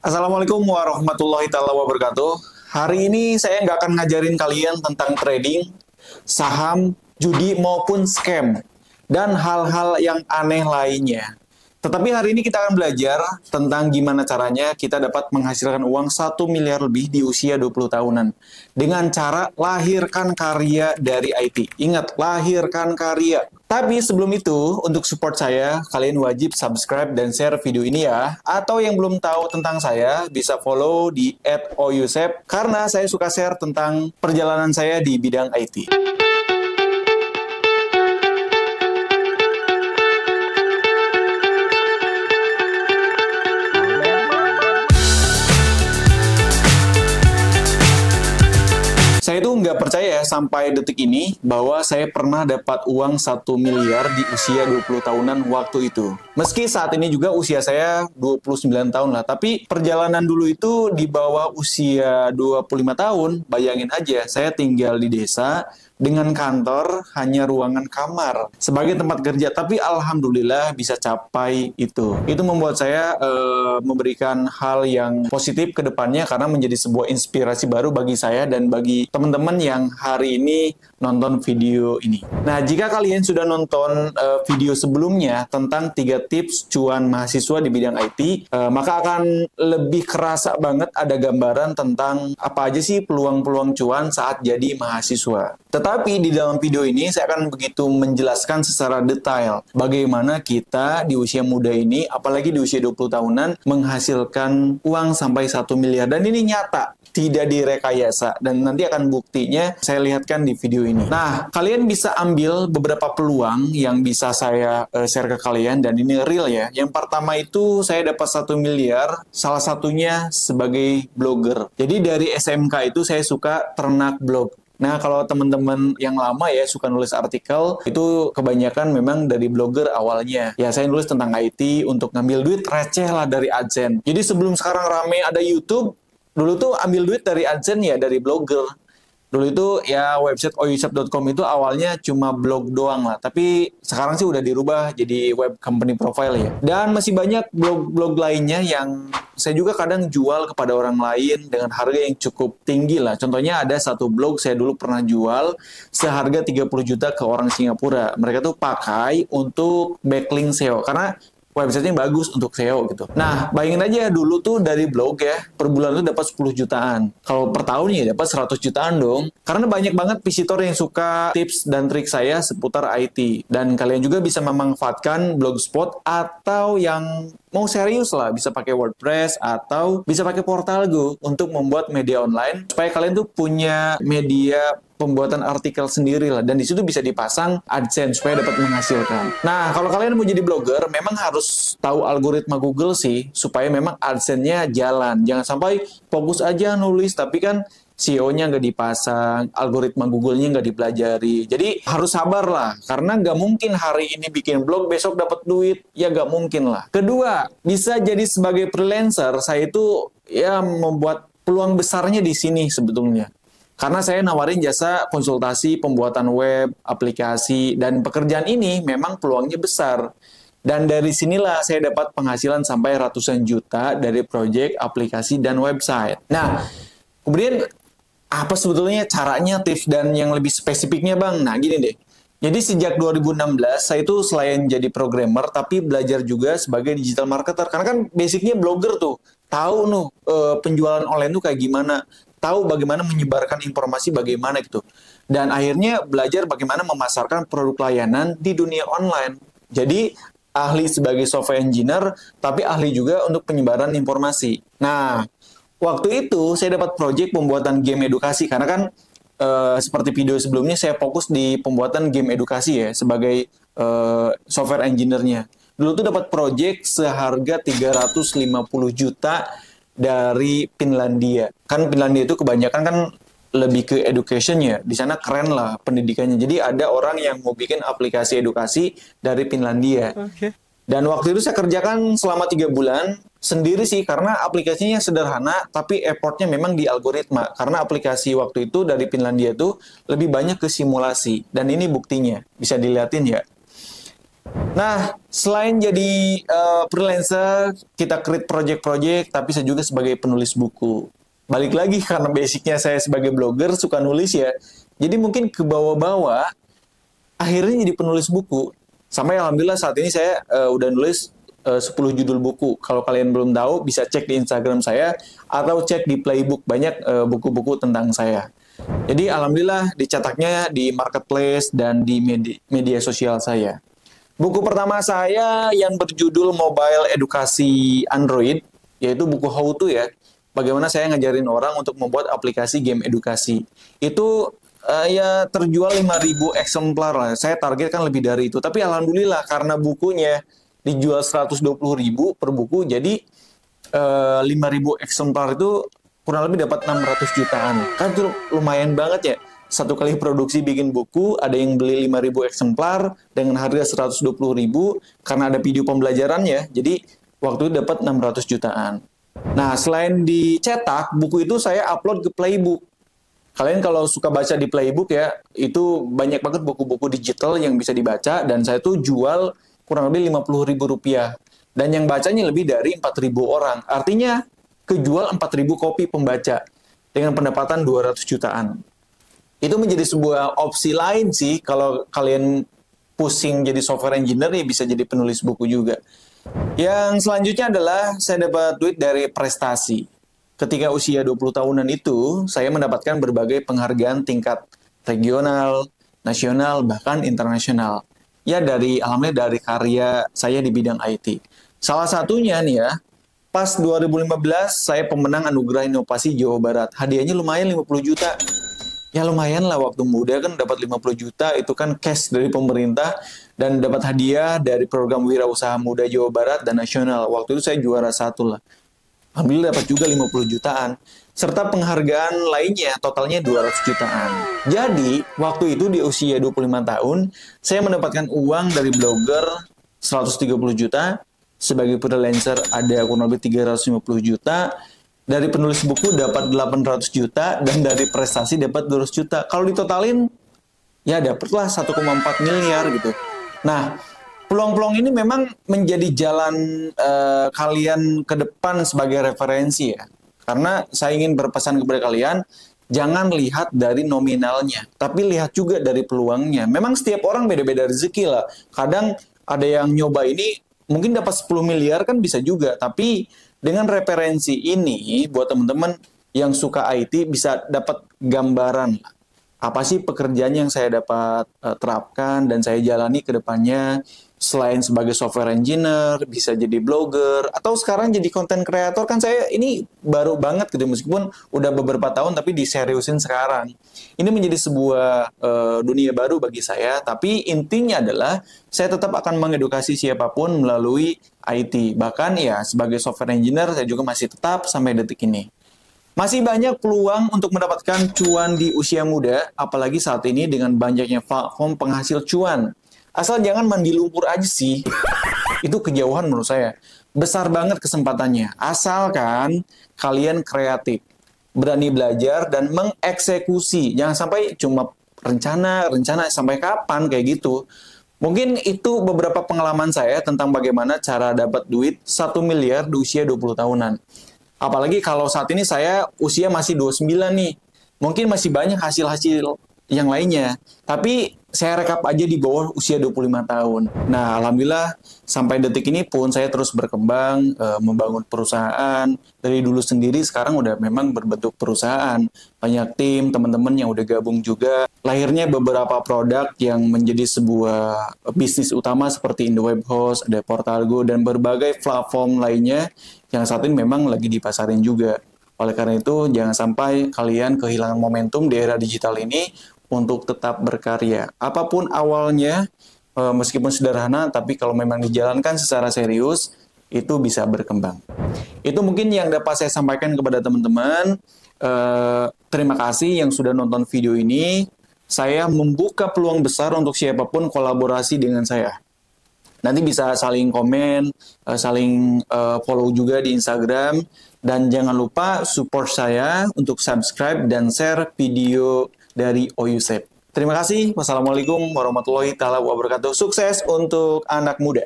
Assalamualaikum warahmatullahi taala wabarakatuh. Hari ini saya nggak akan ngajarin kalian tentang trading, saham, judi maupun scam, dan hal-hal yang aneh lainnya. Tetapi hari ini kita akan belajar tentang gimana caranya kita dapat menghasilkan uang 1 miliar lebih di usia 20 tahunan. Dengan cara lahirkan karya dari IT. Ingat, lahirkan karya. Tapi sebelum itu, untuk support saya, kalian wajib subscribe dan share video ini ya. Atau yang belum tahu tentang saya, bisa follow di @oyusep, karena saya suka share tentang perjalanan saya di bidang IT. Saya tuh nggak percaya sampai detik ini bahwa saya pernah dapat uang 1 miliar di usia 20 tahunan waktu itu. Meski saat ini juga usia saya 29 tahun lah, tapi perjalanan dulu itu di bawah usia 25 tahun, bayangin aja, saya tinggal di desa, dengan kantor hanya ruangan kamar sebagai tempat kerja, tapi alhamdulillah bisa capai itu. Itu membuat saya memberikan hal yang positif ke depannya karena menjadi sebuah inspirasi baru bagi saya dan bagi teman-teman yang hari ini nonton video ini. Nah, jika kalian sudah nonton video sebelumnya tentang 3 tips cuan mahasiswa di bidang IT, maka akan lebih kerasa banget ada gambaran tentang apa aja sih peluang-peluang cuan saat jadi mahasiswa. Tetapi di dalam video ini saya akan begitu menjelaskan secara detail bagaimana kita di usia muda ini, apalagi di usia 20 tahunan, menghasilkan uang sampai 1 miliar. Dan ini nyata, tidak direkayasa. Dan nanti akan buktinya saya lihatkan di video ini. Nah, kalian bisa ambil beberapa peluang yang bisa saya share ke kalian, dan ini real ya. Yang pertama itu saya dapat 1 miliar, salah satunya sebagai blogger. Jadi dari SMK itu saya suka ternak blog. Nah, kalau teman-teman yang lama ya suka nulis artikel, itu kebanyakan memang dari blogger awalnya. Ya, saya nulis tentang IT untuk ngambil duit receh lah dari AdSense. Jadi sebelum sekarang rame ada YouTube, dulu tuh ambil duit dari AdSense ya dari blogger. Dulu itu ya website oyusep.com itu awalnya cuma blog doang lah. Tapi sekarang sih udah dirubah jadi web company profile ya. Dan masih banyak blog-blog lainnya yang saya juga kadang jual kepada orang lain dengan harga yang cukup tinggi lah. Contohnya ada satu blog saya dulu pernah jual seharga 30 juta ke orang Singapura. Mereka tuh pakai untuk backlink SEO karena websitenya bagus untuk SEO gitu. Nah, bayangin aja dulu tuh dari blog ya, per bulan tuh dapat 10 jutaan. Kalau per tahun ya dapat 100 jutaan dong. Karena banyak banget visitor yang suka tips dan trik saya seputar IT. Dan kalian juga bisa memanfaatkan Blogspot atau yang mau serius lah, bisa pakai WordPress atau bisa pakai Portalgo untuk membuat media online supaya kalian tuh punya media pembuatan artikel sendiri lah, dan di situ bisa dipasang AdSense supaya dapat menghasilkan. Nah, kalau kalian mau jadi blogger, memang harus tahu algoritma Google sih, supaya memang AdSense-nya jalan. Jangan sampai fokus aja nulis, tapi kan SEO-nya nggak dipasang, algoritma Google-nya nggak dipelajari. Jadi harus sabar lah, karena nggak mungkin hari ini bikin blog, besok dapat duit, ya nggak mungkin lah. Kedua, bisa jadi sebagai freelancer, saya itu ya membuat peluang besarnya di sini sebetulnya. Karena saya nawarin jasa konsultasi, pembuatan web, aplikasi, dan pekerjaan ini memang peluangnya besar. Dan dari sinilah saya dapat penghasilan sampai ratusan juta dari proyek, aplikasi, dan website. Nah, kemudian apa sebetulnya caranya, tips, dan yang lebih spesifiknya Bang? Nah, gini deh. Jadi sejak 2016, saya itu selain jadi programmer, tapi belajar juga sebagai digital marketer. Karena kan basicnya blogger tuh. Tahu penjualan online tuh kayak gimana. Tahu bagaimana menyebarkan informasi bagaimana gitu. Dan akhirnya belajar bagaimana memasarkan produk layanan di dunia online. Jadi ahli sebagai software engineer, tapi ahli juga untuk penyebaran informasi. Nah, waktu itu saya dapat proyek pembuatan game edukasi, karena kan seperti video sebelumnya saya fokus di pembuatan game edukasi ya, sebagai software engineer-nya. Dulu tuh dapat proyek seharga 350 juta dari Finlandia. Kan Finlandia itu kebanyakan kan lebih ke education ya. Di sana keren lah pendidikannya. Jadi ada orang yang mau bikin aplikasi edukasi dari Finlandia. Okay. Dan waktu itu saya kerjakan selama 3 bulan sendiri sih, karena aplikasinya sederhana, tapi effortnya memang di algoritma. Karena aplikasi waktu itu dari Finlandia itu lebih banyak ke simulasi. Dan ini buktinya. Bisa dilihatin ya. Nah, selain jadi freelancer, kita create project-project, tapi saya juga sebagai penulis buku. Balik lagi karena basicnya saya sebagai blogger suka nulis ya. Jadi mungkin ke bawah-bawah, akhirnya jadi penulis buku. Sampai alhamdulillah saat ini saya udah nulis 10 judul buku. Kalau kalian belum tahu, bisa cek di Instagram saya atau cek di Playbook. Banyak buku-buku tentang saya. Jadi alhamdulillah dicetaknya di marketplace dan di media sosial saya. Buku pertama saya yang berjudul Mobile Edukasi Android, yaitu buku How To ya. Bagaimana saya ngajarin orang untuk membuat aplikasi game edukasi. Itu ya terjual 5.000 eksemplar lah. Saya targetkan lebih dari itu. Tapi alhamdulillah karena bukunya dijual 120.000 per buku, jadi 5.000 eksemplar itu kurang lebih dapat 600 jutaan. Kan itu lumayan banget ya. Satu kali produksi bikin buku, ada yang beli 5.000 eksemplar dengan harga 120.000 karena ada video pembelajarannya. Jadi waktu itu dapat 600 jutaan. Nah, selain dicetak, buku itu saya upload ke Playbook. Kalian kalau suka baca di Playbook ya, itu banyak banget buku-buku digital yang bisa dibaca dan saya tuh jual kurang lebih Rp50.000. Dan yang bacanya lebih dari 4.000 orang. Artinya kejual 4.000 kopi pembaca dengan pendapatan 200 jutaan. Itu menjadi sebuah opsi lain sih kalau kalian pusing jadi software engineer ya bisa jadi penulis buku juga. Yang selanjutnya adalah saya dapat duit dari prestasi. Ketika usia 20 tahunan itu, saya mendapatkan berbagai penghargaan tingkat regional, nasional, bahkan internasional. Ya alhamdulillah dari karya saya di bidang IT. Salah satunya nih ya, pas 2015 saya pemenang Anugerah Inovasi Jawa Barat. Hadiahnya lumayan 50 juta. Ya lumayan lah waktu muda kan dapat 50 juta itu kan cash dari pemerintah dan dapat hadiah dari program Wirausaha Muda Jawa Barat dan nasional. Waktu itu saya juara 1 lah. Alhamdulillah dapat juga 50 jutaan. Serta penghargaan lainnya totalnya 200 jutaan. Jadi waktu itu di usia 25 tahun saya mendapatkan uang dari blogger 130 juta. Sebagai freelancer ada kurang lebih 350 juta. Dari penulis buku dapat 800 juta dan dari prestasi dapat 200 juta. Kalau ditotalin ya dapatlah 1,4 miliar gitu. Nah, peluang-peluang ini memang menjadi jalan kalian ke depan sebagai referensi ya. Karena saya ingin berpesan kepada kalian, jangan lihat dari nominalnya, tapi lihat juga dari peluangnya. Memang setiap orang beda-beda rezeki lah. Kadang ada yang nyoba ini mungkin dapat 10 miliar kan bisa juga, tapi dengan referensi ini, buat teman-teman yang suka IT bisa dapat gambaran apa sih pekerjaan yang saya dapat terapkan dan saya jalani ke depannya. Selain sebagai software engineer, bisa jadi blogger, atau sekarang jadi content creator, kan saya ini baru banget gitu, meskipun udah beberapa tahun tapi diseriusin sekarang. Ini menjadi sebuah dunia baru bagi saya, tapi intinya adalah saya tetap akan mengedukasi siapapun melalui IT. Bahkan ya sebagai software engineer saya juga masih tetap sampai detik ini. Masih banyak peluang untuk mendapatkan cuan di usia muda, apalagi saat ini dengan banyaknya platform penghasil cuan. Asal jangan mandi lumpur aja sih. Itu kejauhan menurut saya. Besar banget kesempatannya. Asalkan kalian kreatif, berani belajar dan mengeksekusi. Jangan sampai cuma rencana sampai kapan kayak gitu. Mungkin itu beberapa pengalaman saya tentang bagaimana cara dapat duit 1 miliar di usia 20 tahunan. Apalagi kalau saat ini saya usia masih 29 nih. Mungkin masih banyak hasil-hasil yang lainnya. Tapi saya rekap aja di bawah usia 25 tahun. Nah, alhamdulillah sampai detik ini pun saya terus berkembang, membangun perusahaan. Dari dulu sendiri sekarang udah memang berbentuk perusahaan. Banyak tim, teman-teman yang udah gabung juga. Lahirnya beberapa produk yang menjadi sebuah bisnis utama seperti IndoWeb Host, ada Portalgo, dan berbagai platform lainnya yang saat ini memang lagi dipasarin juga. Oleh karena itu, jangan sampai kalian kehilangan momentum di era digital ini untuk tetap berkarya. Apapun awalnya, meskipun sederhana, tapi kalau memang dijalankan secara serius, itu bisa berkembang. Itu mungkin yang dapat saya sampaikan kepada teman-teman. Terima kasih yang sudah nonton video ini. Saya membuka peluang besar untuk siapapun kolaborasi dengan saya. Nanti bisa saling komen, saling follow juga di Instagram. Dan jangan lupa support saya untuk subscribe dan share video dari Oyusep. Terima kasih. Wassalamualaikum warahmatullahi taala wabarakatuh. Sukses untuk anak muda.